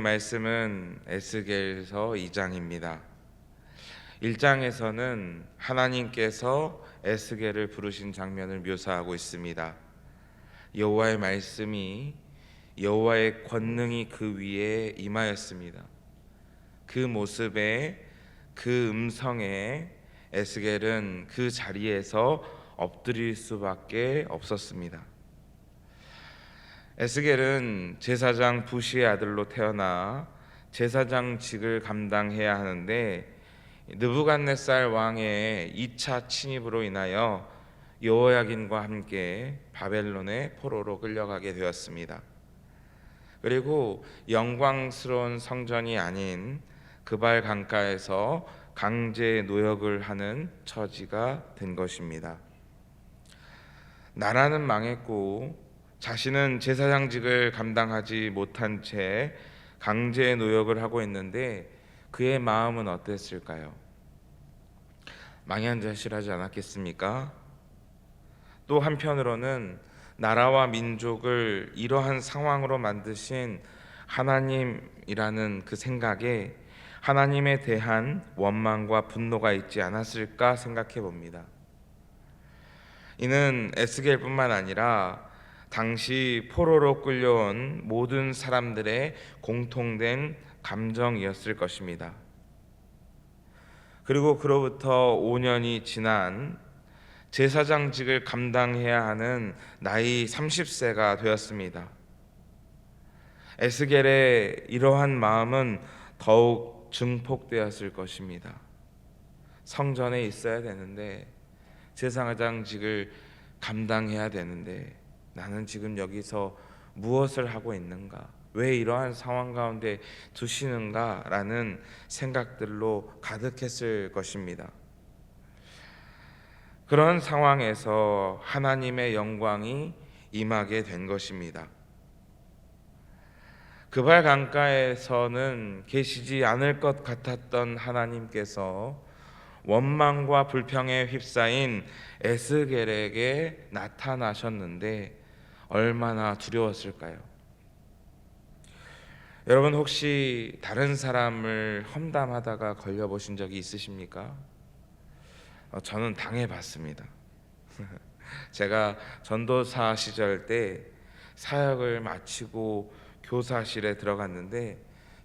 말씀은 에스겔서 2장입니다. 1장에서는 하나님께서 에스겔을 부르신 장면을 묘사하고 있습니다. 여호와의 말씀이, 여호와의 권능이 그 위에 임하였습니다. 그 모습에, 그 음성에 에스겔은 그 자리에서 엎드릴 수밖에 없었습니다. 에스겔은 제사장 부시의 아들로 태어나 제사장직을 감당해야 하는데, 느부갓네살 왕의 2차 침입으로 인하여 여호야긴과 함께 바벨론의 포로로 끌려가게 되었습니다. 그리고 영광스러운 성전이 아닌 그발 강가에서 강제 노역을 하는 처지가 된 것입니다. 나라는 망했고 자신은 제사장직을 감당하지 못한 채 강제 노역을 하고 있는데, 그의 마음은 어땠을까요? 망연자실하지 않았겠습니까? 또 한편으로는 나라와 민족을 이러한 상황으로 만드신 하나님이라는 그 생각에 하나님에 대한 원망과 분노가 있지 않았을까 생각해 봅니다. 이는 에스겔뿐만 아니라 당시 포로로 끌려온 모든 사람들의 공통된 감정이었을 것입니다. 그리고 그로부터 5년이 지난 제사장직을 감당해야 하는 나이 30세가 되었습니다. 에스겔의 이러한 마음은 더욱 증폭되었을 것입니다. 성전에 있어야 되는데, 제사장직을 감당해야 되는데, 나는 지금 여기서 무엇을 하고 있는가? 왜 이러한 상황 가운데 두시는가? 라는 생각들로 가득했을 것입니다. 그런 상황에서 하나님의 영광이 임하게 된 것입니다. 그발 강가에서는 계시지 않을 것 같았던 하나님께서 원망과 불평에 휩싸인 에스겔에게 나타나셨는데 얼마나 두려웠을까요? 여러분, 혹시 다른 사람을 험담하다가 걸려보신 적이 있으십니까? 저는 당해봤습니다. 제가 전도사 시절 때 사역을 마치고 교사실에 들어갔는데,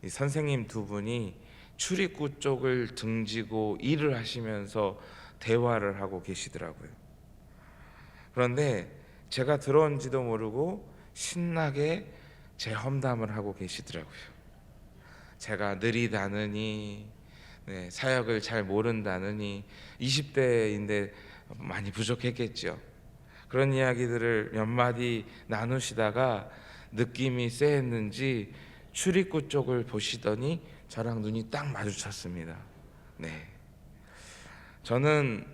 이 선생님 두 분이 출입구 쪽을 등지고 일을 하시면서 대화를 하고 계시더라고요. 그런데 제가 들어온지도 모르고 신나게 제 험담을 하고 계시더라고요. 제가 느리다느니, 사역을 잘 모른다느니, 20대인데 많이 부족했겠죠. 그런 이야기들을 몇 마디 나누시다가 느낌이 쎄했는지 출입구 쪽을 보시더니 저랑 눈이 딱 마주쳤습니다. 저는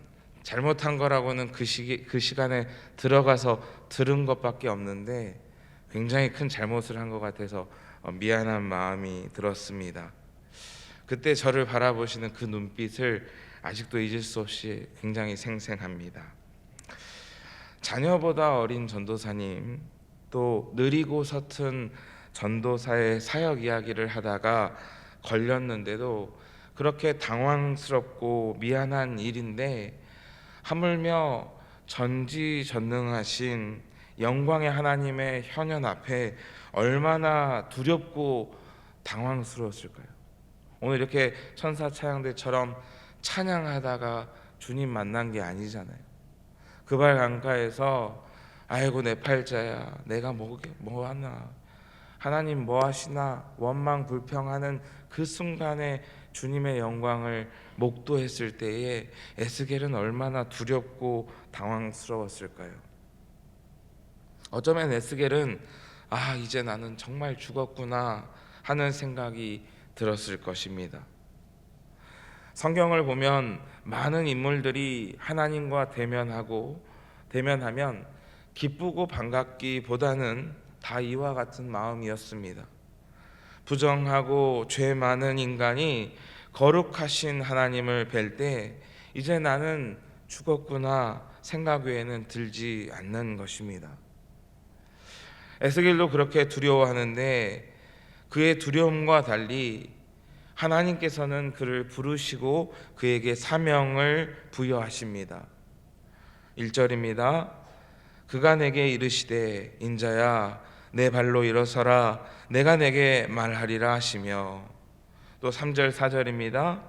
잘못한 거라고는 그 시간에 들어가서 들은 것밖에 없는데, 굉장히 큰 잘못을 한 것 같아서 미안한 마음이 들었습니다. 그때 저를 바라보시는 그 눈빛을 아직도 잊을 수 없이 굉장히 생생합니다. 자녀보다 어린 전도사님, 또 느리고 서툰 전도사의 사역 이야기를 하다가 걸렸는데도 그렇게 당황스럽고 미안한 일인데, 하물며 전지전능하신 영광의 하나님의 현현 앞에 얼마나 두렵고 당황스러웠을까요? 오늘 이렇게 천사 찬양대처럼 찬양하다가 주님 만난 게 아니잖아요. 그발 강가에서 아이고 내 팔자야, 내가 뭐 하나, 하나님 뭐 하시나 원망 불평하는 그 순간에 주님의 영광을 목도했을 때에 에스겔은 얼마나 두렵고 당황스러웠을까요? 어쩌면 에스겔은 이제 나는 정말 죽었구나 하는 생각이 들었을 것입니다. 성경을 보면 많은 인물들이 하나님과 대면하면 기쁘고 반갑기보다는 다 이와 같은 마음이었습니다. 부정하고 죄 많은 인간이 거룩하신 하나님을 뵐 때 이제 나는 죽었구나 생각 외에는 들지 않는 것입니다. 에스겔도 그렇게 두려워하는데, 그의 두려움과 달리 하나님께서는 그를 부르시고 그에게 사명을 부여하십니다. 1절입니다. 그가 내게 이르시되 인자야 내 발로 일어서라 내가 내게 말하리라 하시며, 또 3절 4절입니다.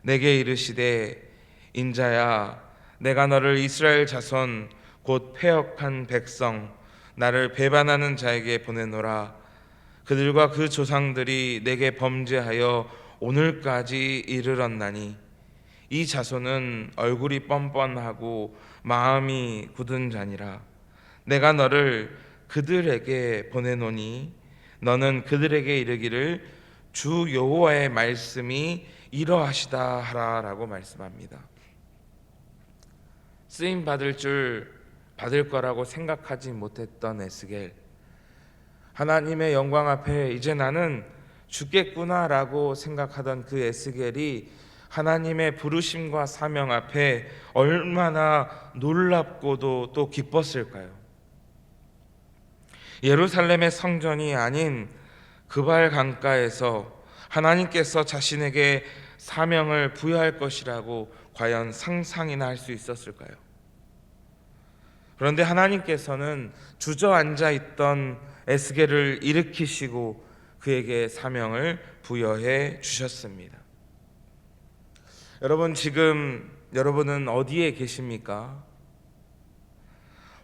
내게 이르시되 인자야 내가 너를 이스라엘 자손 곧 패역한 백성 나를 배반하는 자에게 보내노라. 그들과 그 조상들이 내게 범죄하여 오늘까지 이르렀나니 이 자손은 얼굴이 뻔뻔하고 마음이 굳은 자니라. 내가 너를 그들에게 보내노니 너는 그들에게 이르기를 주 여호와의 말씀이 이러하시다 하라라고 말씀합니다. 쓰임 받을 거라고 생각하지 못했던 에스겔, 하나님의 영광 앞에 이제 나는 죽겠구나라고 생각하던 그 에스겔이 하나님의 부르심과 사명 앞에 얼마나 놀랍고도 또 기뻤을까요? 예루살렘의 성전이 아닌 그발 강가에서 하나님께서 자신에게 사명을 부여할 것이라고 과연 상상이나 할 수 있었을까요? 그런데 하나님께서는 주저앉아 있던 에스겔을 일으키시고 그에게 사명을 부여해 주셨습니다. 여러분, 지금 여러분은 어디에 계십니까?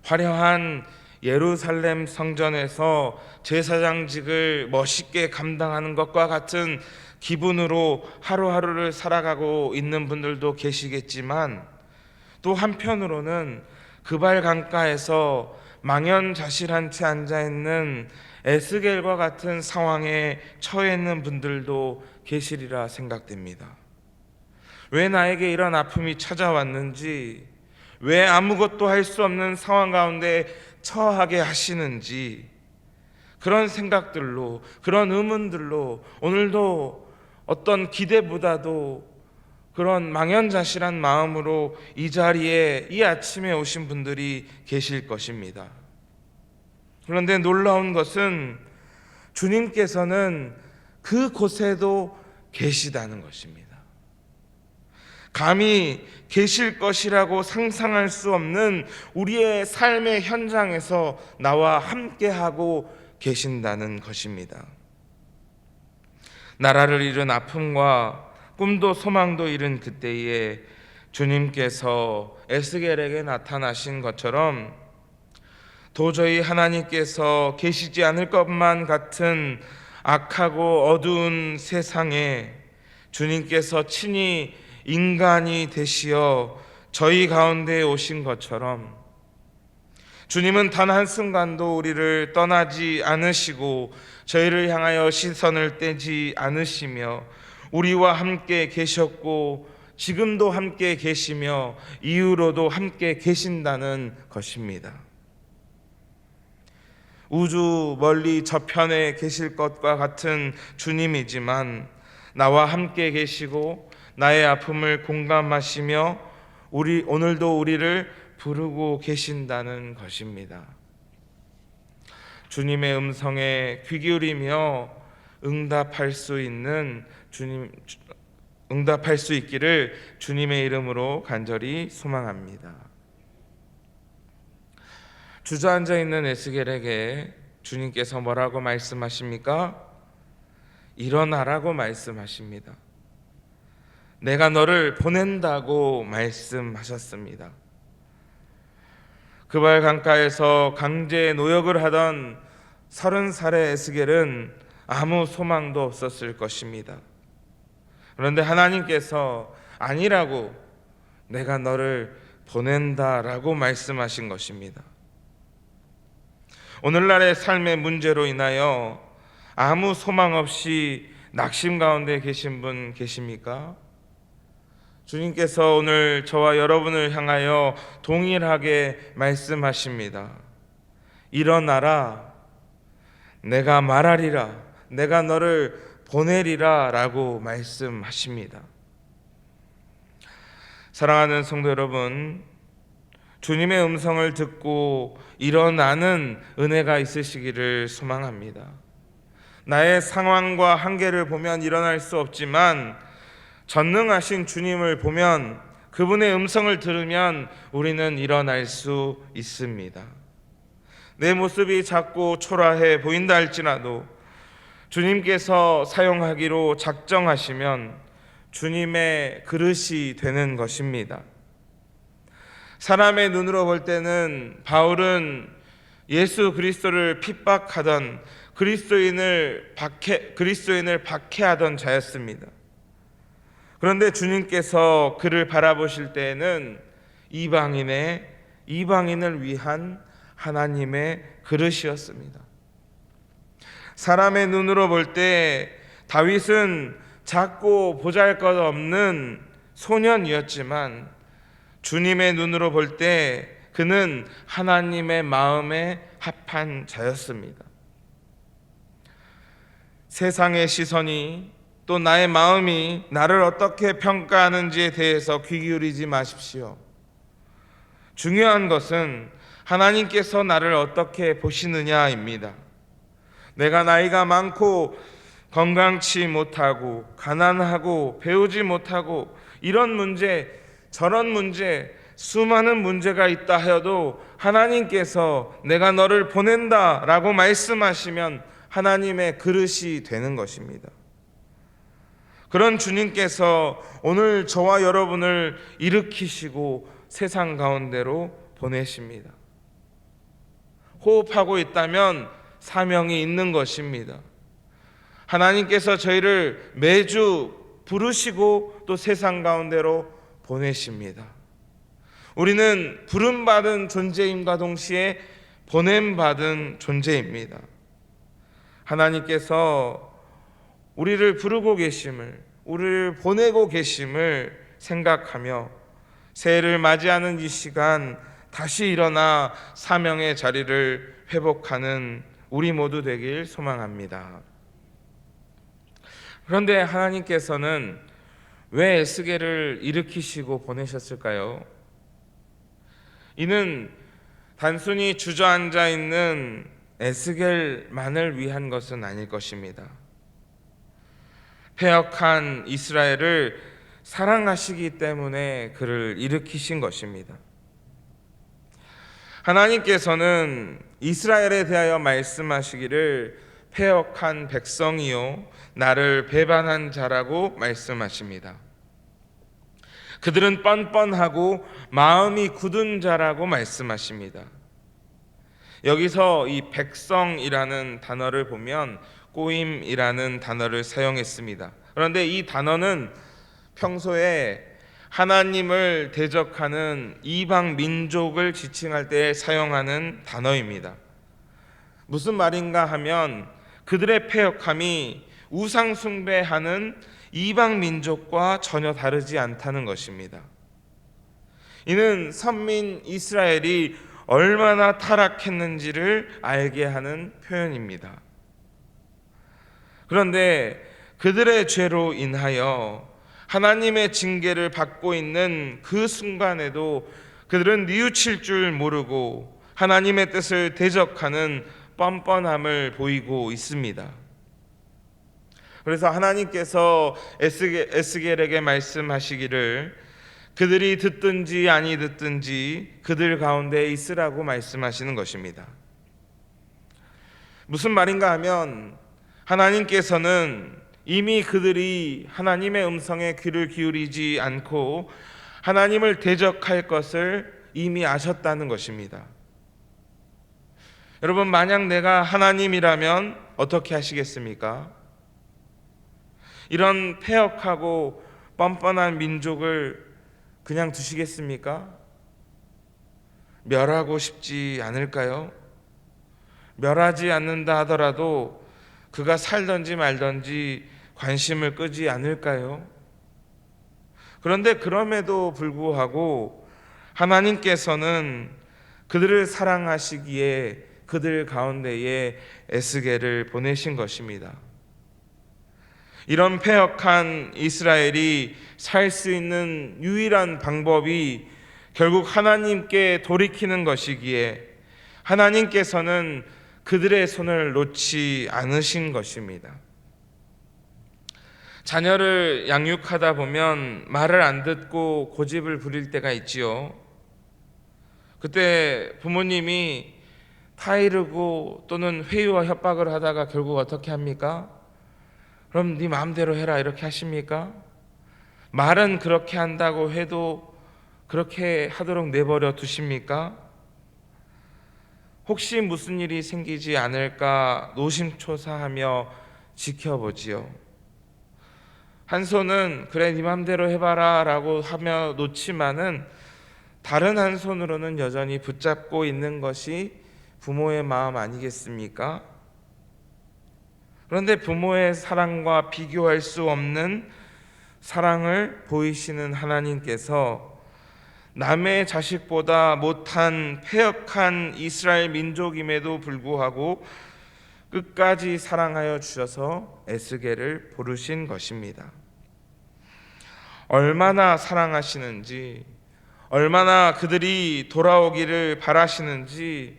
화려한 예루살렘 성전에서 제사장직을 멋있게 감당하는 것과 같은 기분으로 하루하루를 살아가고 있는 분들도 계시겠지만, 또 한편으로는 그발 강가에서 망연자실한 채 앉아있는 에스겔과 같은 상황에 처해 있는 분들도 계시리라 생각됩니다. 왜 나에게 이런 아픔이 찾아왔는지, 왜 아무것도 할 수 없는 상황 가운데 처하게 하시는지, 그런 생각들로, 그런 의문들로 오늘도 어떤 기대보다도 그런 망연자실한 마음으로 이 자리에 이 아침에 오신 분들이 계실 것입니다. 그런데 놀라운 것은 주님께서는 그곳에도 계시다는 것입니다. 감히 계실 것이라고 상상할 수 없는 우리의 삶의 현장에서 나와 함께하고 계신다는 것입니다. 나라를 잃은 아픔과 꿈도 소망도 잃은 그때에 주님께서 에스겔에게 나타나신 것처럼 도저히 하나님께서 계시지 않을 것만 같은 악하고 어두운 세상에 주님께서 친히 인간이 되시어 저희 가운데 오신 것처럼 주님은 단 한순간도 우리를 떠나지 않으시고 저희를 향하여 시선을 떼지 않으시며 우리와 함께 계셨고 지금도 함께 계시며 이후로도 함께 계신다는 것입니다. 우주 멀리 저편에 계실 것과 같은 주님이지만 나와 함께 계시고 나의 아픔을 공감하시며 오늘도 우리를 부르고 계신다는 것입니다. 주님의 음성에 귀 기울이며 응답할 수 있기를 주님의 이름으로 간절히 소망합니다. 주저앉아 있는 에스겔에게 주님께서 뭐라고 말씀하십니까? 일어나라고 말씀하십니다. 내가 너를 보낸다고 말씀하셨습니다. 그발 강가에서 강제 노역을 하던 30살의 에스겔은 아무 소망도 없었을 것입니다. 그런데 하나님께서 아니라고, 내가 너를 보낸다라고 말씀하신 것입니다. 오늘날의 삶의 문제로 인하여 아무 소망 없이 낙심 가운데 계신 분 계십니까? 주님께서 오늘 저와 여러분을 향하여 동일하게 말씀하십니다. 일어나라, 내가 말하리라, 내가 너를 보내리라 라고 말씀하십니다. 사랑하는 성도 여러분, 주님의 음성을 듣고 일어나는 은혜가 있으시기를 소망합니다. 나의 상황과 한계를 보면 일어날 수 없지만 전능하신 주님을 보면, 그분의 음성을 들으면 우리는 일어날 수 있습니다. 내 모습이 작고 초라해 보인다 할지라도 주님께서 사용하기로 작정하시면 주님의 그릇이 되는 것입니다. 사람의 눈으로 볼 때는 바울은 예수 그리스도를 핍박하던 그리스도인을 박해하던 자였습니다. 그런데 주님께서 그를 바라보실 때에는 이방인을 위한 하나님의 그릇이었습니다. 사람의 눈으로 볼 때 다윗은 작고 보잘것없는 소년이었지만 주님의 눈으로 볼 때 그는 하나님의 마음에 합한 자였습니다. 세상의 시선이 또 나의 마음이 나를 어떻게 평가하는지에 대해서 귀 기울이지 마십시오. 중요한 것은 하나님께서 나를 어떻게 보시느냐입니다. 내가 나이가 많고 건강치 못하고 가난하고 배우지 못하고 이런 문제 저런 문제 수많은 문제가 있다 하여도 하나님께서 내가 너를 보낸다라고 말씀하시면 하나님의 그릇이 되는 것입니다. 그런 주님께서 오늘 저와 여러분을 일으키시고 세상 가운데로 보내십니다. 호흡하고 있다면 사명이 있는 것입니다. 하나님께서 저희를 매주 부르시고 또 세상 가운데로 보내십니다. 우리는 부름받은 존재임과 동시에 보냄받은 존재입니다. 하나님께서 우리를 부르고 계심을, 우리를 보내고 계심을 생각하며 새해를 맞이하는 이 시간 다시 일어나 사명의 자리를 회복하는 우리 모두 되길 소망합니다. 그런데 하나님께서는 왜 에스겔을 일으키시고 보내셨을까요? 이는 단순히 주저앉아 있는 에스겔만을 위한 것은 아닐 것입니다. 패역한 이스라엘을 사랑하시기 때문에 그를 일으키신 것입니다. 하나님께서는 이스라엘에 대하여 말씀하시기를 패역한 백성이요 나를 배반한 자라고 말씀하십니다. 그들은 뻔뻔하고 마음이 굳은 자라고 말씀하십니다. 여기서 이 백성이라는 단어를 보면 꼬임이라는 단어를 사용했습니다. 그런데 이 단어는 평소에 하나님을 대적하는 이방 민족을 지칭할 때 사용하는 단어입니다. 무슨 말인가 하면 그들의 패역함이 우상 숭배하는 이방 민족과 전혀 다르지 않다는 것입니다. 이는 선민 이스라엘이 얼마나 타락했는지를 알게 하는 표현입니다. 그런데 그들의 죄로 인하여 하나님의 징계를 받고 있는 그 순간에도 그들은 뉘우칠 줄 모르고 하나님의 뜻을 대적하는 뻔뻔함을 보이고 있습니다. 그래서 하나님께서 에스겔에게 말씀하시기를 그들이 듣든지 아니 듣든지 그들 가운데 있으라고 말씀하시는 것입니다. 무슨 말인가 하면 하나님께서는 이미 그들이 하나님의 음성에 귀를 기울이지 않고 하나님을 대적할 것을 이미 아셨다는 것입니다. 여러분, 만약 내가 하나님이라면 어떻게 하시겠습니까? 이런 패역하고 뻔뻔한 민족을 그냥 두시겠습니까? 멸하고 싶지 않을까요? 멸하지 않는다 하더라도 그가 살든지 말든지 관심을 끄지 않을까요? 그런데 그럼에도 불구하고 하나님께서는 그들을 사랑하시기에 그들 가운데에 에스겔을 보내신 것입니다. 이런 패역한 이스라엘이 살 수 있는 유일한 방법이 결국 하나님께 돌이키는 것이기에 하나님께서는 그들의 손을 놓지 않으신 것입니다. 자녀를 양육하다 보면 말을 안 듣고 고집을 부릴 때가 있지요. 그때 부모님이 타이르고 또는 회유와 협박을 하다가 결국 어떻게 합니까? 그럼 네 마음대로 해라 이렇게 하십니까? 말은 그렇게 한다고 해도 그렇게 하도록 내버려 두십니까? 혹시 무슨 일이 생기지 않을까 노심초사하며 지켜보지요. 한 손은 그래 네 맘대로 해봐라 라고 하며 놓지만은 다른 한 손으로는 여전히 붙잡고 있는 것이 부모의 마음 아니겠습니까? 그런데 부모의 사랑과 비교할 수 없는 사랑을 보이시는 하나님께서 남의 자식보다 못한 패역한 이스라엘 민족임에도 불구하고 끝까지 사랑하여 주셔서 에스겔을 부르신 것입니다. 얼마나 사랑하시는지, 얼마나 그들이 돌아오기를 바라시는지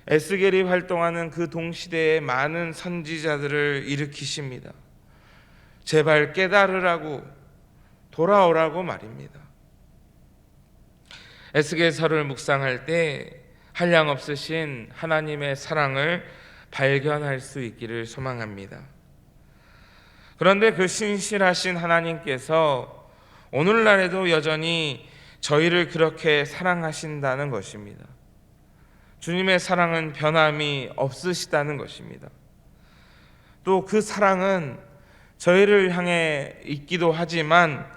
에스겔이 활동하는 그 동시대에 많은 선지자들을 일으키십니다. 제발 깨달으라고, 돌아오라고 말입니다. 에스겔서를 묵상할 때 한량없으신 하나님의 사랑을 발견할 수 있기를 소망합니다. 그런데 그 신실하신 하나님께서 오늘날에도 여전히 저희를 그렇게 사랑하신다는 것입니다. 주님의 사랑은 변함이 없으시다는 것입니다. 또 그 사랑은 저희를 향해 있기도 하지만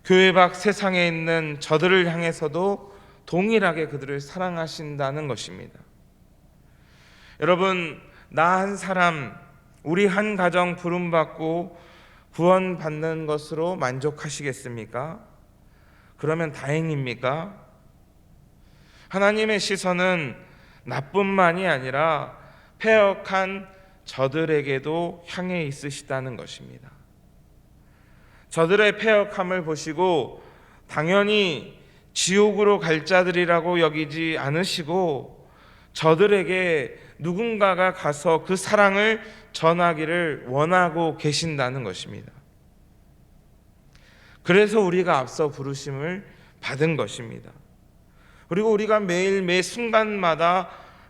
교회 밖 세상에 있는 저들을 향해서도 동일하게 그들을 사랑하신다는 것입니다. 여러분, 나 한 사람, 우리 한 가정 부름받고 구원받는 것으로 만족하시겠습니까? 그러면 다행입니까? 하나님의 시선은 나뿐만이 아니라 패역한 저들에게도 향해 있으시다는 것입니다. 저들의 패역함을 보시고 당연히 지옥으로 갈 자들이라고 여기지 않으시고 저들에게 누군가가 가서 그 사랑을 전하기를 원하고 계신다는 것입니다. 그래서 우리가 앞서 부르심을 받은 것입니다. 그리고 우리가 매일 매 순간마다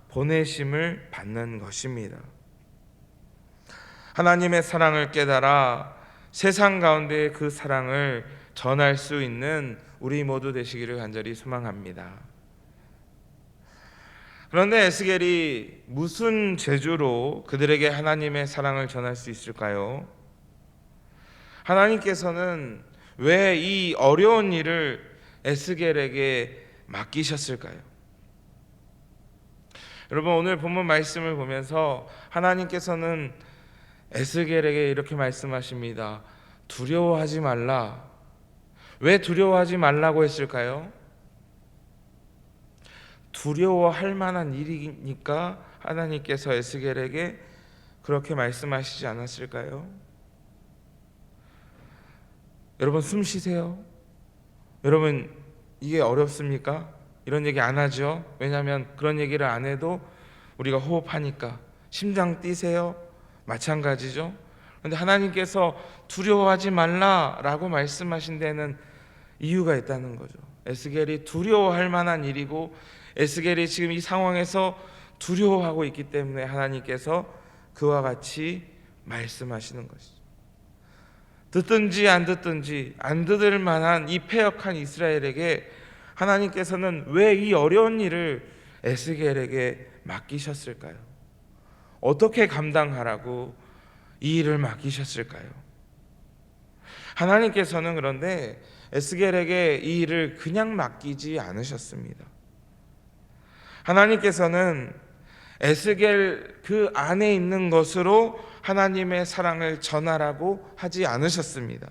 보내심을 받는 것입니다. 하나님의 사랑을 깨달아 세상 가운데 그 사랑을 전할 수 있는 우리 모두 되시기를 간절히 소망합니다. 그런데 에스겔이 무슨 재주로 그들에게 하나님의 사랑을 전할 수 있을까요? 하나님께서는 왜 이 어려운 일을 에스겔에게 맡기셨을까요? 여러분, 오늘 본문 말씀을 보면서 하나님께서는 에스겔에게 이렇게 말씀하십니다. 두려워하지 말라. 왜 두려워하지 말라고 했을까요? 두려워할 만한 일이니까 하나님께서 에스겔에게 그렇게 말씀하시지 않았을까요? 여러분, 숨 쉬세요. 여러분, 이게 어렵습니까? 이런 얘기 안 하죠. 왜냐하면 그런 얘기를 안 해도 우리가 호흡하니까. 심장 뛰세요. 마찬가지죠. 그런데 하나님께서 두려워하지 말라라고 말씀하신 데는 이유가 있다는 거죠. 에스겔이 두려워할 만한 일이고 에스겔이 지금 이 상황에서 두려워하고 있기 때문에 하나님께서 그와 같이 말씀하시는 것이죠. 듣든지 안 듣든지 안 들을 만한 이 패역한 이스라엘에게 하나님께서는 왜 이 어려운 일을 에스겔에게 맡기셨을까요? 어떻게 감당하라고 이 일을 맡기셨을까요? 하나님께서는 그런데 에스겔에게 이 일을 그냥 맡기지 않으셨습니다. 하나님께서는 에스겔 그 안에 있는 것으로 하나님의 사랑을 전하라고 하지 않으셨습니다.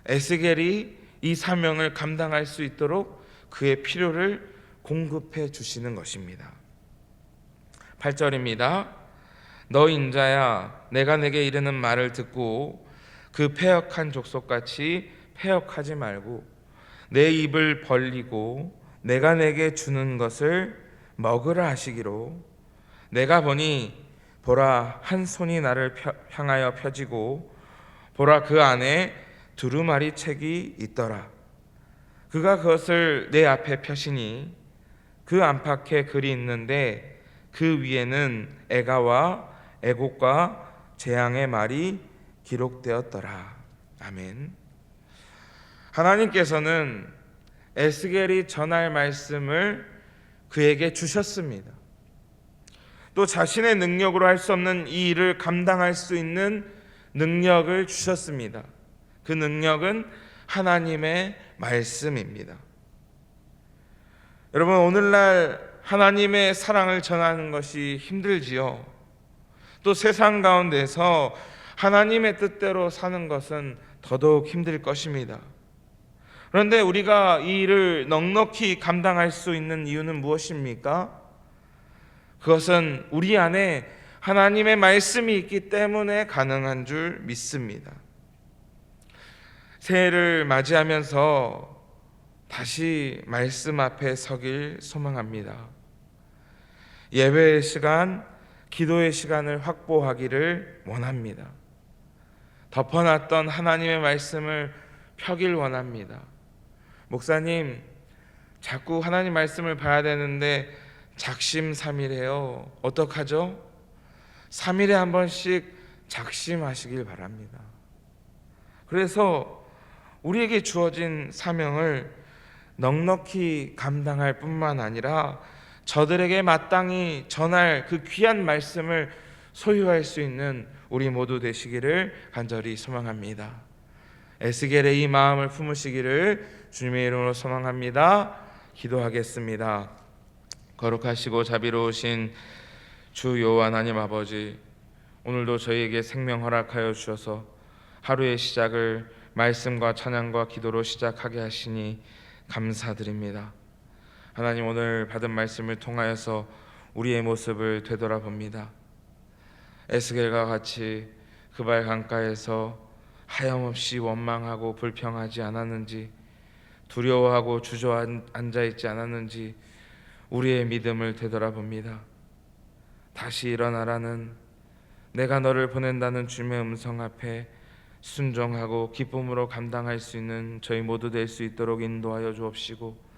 에스겔이 이 사명을 감당할 수 있도록 그의 필요를 공급해 주시는 것입니다. 8절입니다. 너 인자야, 내가 내게 이르는 말을 듣고 그 패역한 족속같이 패역하지 말고 내 입을 벌리고 내가 내게 주는 것을 먹으라 하시기로 내가 보니 보라, 한 손이 나를 향하여 펴지고 보라, 그 안에 두루마리 책이 있더라. 그가 그것을 내 앞에 펴시니 그 안팎에 글이 있는데 그 위에는 애가와 애곡과 재앙의 말이 기록되었더라. 아멘. 하나님께서는 에스겔이 전할 말씀을 그에게 주셨습니다. 또 자신의 능력으로 할 수 없는 이 일을 감당할 수 있는 능력을 주셨습니다. 그 능력은 하나님의 말씀입니다. 여러분, 오늘날 하나님의 사랑을 전하는 것이 힘들지요. 또 세상 가운데서 하나님의 뜻대로 사는 것은 더더욱 힘들 것입니다. 그런데 우리가 이 일을 넉넉히 감당할 수 있는 이유는 무엇입니까? 그것은 우리 안에 하나님의 말씀이 있기 때문에 가능한 줄 믿습니다. 새해를 맞이하면서 다시 말씀 앞에 서길 소망합니다. 예배의 시간, 기도의 시간을 확보하기를 원합니다. 덮어놨던 하나님의 말씀을 펴길 원합니다. 목사님, 자꾸 하나님 말씀을 봐야 되는데 작심삼일해요. 어떡하죠? 3일에 한 번씩 작심하시길 바랍니다. 그래서 우리에게 주어진 사명을 넉넉히 감당할 뿐만 아니라 저들에게 마땅히 전할 그 귀한 말씀을 소유할 수 있는 우리 모두 되시기를 간절히 소망합니다. 에스겔의 이 마음을 품으시기를 주님의 이름으로 소망합니다. 기도하겠습니다. 거룩하시고 자비로우신 주 여호와 하나님 아버지, 오늘도 저희에게 생명 허락하여 주셔서 하루의 시작을 말씀과 찬양과 기도로 시작하게 하시니 감사드립니다. 하나님, 오늘 받은 말씀을 통하여서 우리의 모습을 되돌아봅니다. 에스겔과 같이 그 발 강가에서 하염없이 원망하고 불평하지 않았는지, 두려워하고 주저앉아 있지 않았는지 우리의 믿음을 되돌아봅니다. 다시 일어나라는, 내가 너를 보낸다는 주님의 음성 앞에 순종하고 기쁨으로 감당할 수 있는 저희 모두 될 수 있도록 인도하여 주옵시고,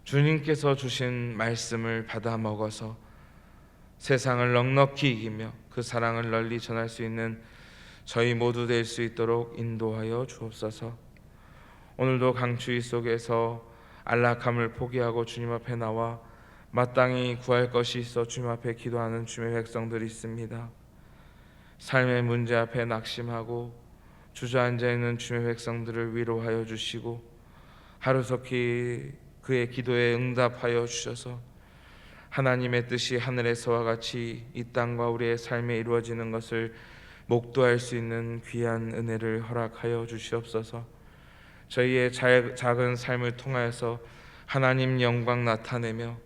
주님께서 주신 말씀을 받아 먹어서 세상을 넉넉히 이기며 그 사랑을 널리 전할 수 있는 저희 모두 될 수 있도록 인도하여 주옵소서. 오늘도 강추위 속에서 안락함을 포기하고 주님 앞에 나와 마땅히 구할 것이 있어 주님 앞에 기도하는 주님의 백성들이 있습니다. 삶의 문제 앞에 낙심하고 주저앉아 있는 주님의 백성들을 위로하여 주시고 하루속히 그의 기도에 응답하여 주셔서 하나님의 뜻이 하늘에서와 같이 이 땅과 우리의 삶에 이루어지는 것을 목도할 수 있는 귀한 은혜를 허락하여 주시옵소서. 저희의 작은 삶을 통하여서 하나님 영광 나타내며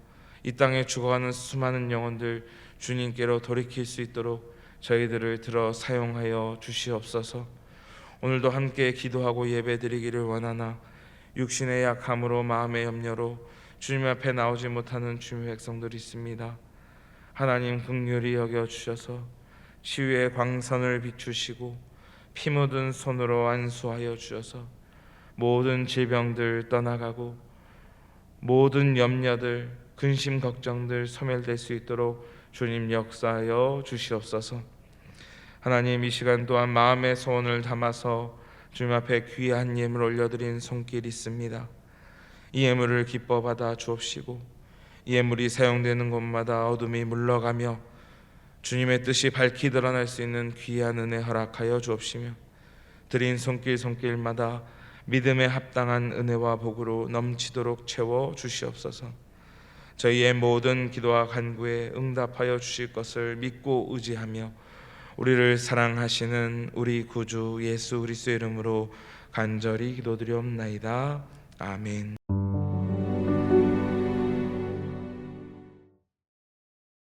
이 땅에 죽어가는 수많은 영혼들 주님께로 돌이킬 수 있도록 저희들을 들어 사용하여 주시옵소서. 오늘도 함께 기도하고 예배드리기를 원하나 육신의 약함으로 마음의 염려로 주님 앞에 나오지 못하는 주님의 백성들이 있습니다. 하나님 긍휼히 여겨 주셔서 치유의 광선을 비추시고 피 묻은 손으로 안수하여 주셔서 모든 질병들 떠나가고 모든 염려들, 근심 걱정들 소멸될 수 있도록 주님 역사하여 주시옵소서. 하나님, 이 시간 또한 마음의 소원을 담아서 주님 앞에 귀한 예물 올려드린 손길이 있습니다. 이 예물을 기뻐 받아 주옵시고 이 예물이 사용되는 곳마다 어둠이 물러가며 주님의 뜻이 밝히 드러날 수 있는 귀한 은혜 허락하여 주옵시며 드린 손길마다 믿음에 합당한 은혜와 복으로 넘치도록 채워 주시옵소서. 저희의 모든 기도와 간구에 응답하여 주실 것을 믿고 의지하며 우리를 사랑하시는 우리 구주 예수 그리스도의 이름으로 간절히 기도드리옵나이다. 아멘.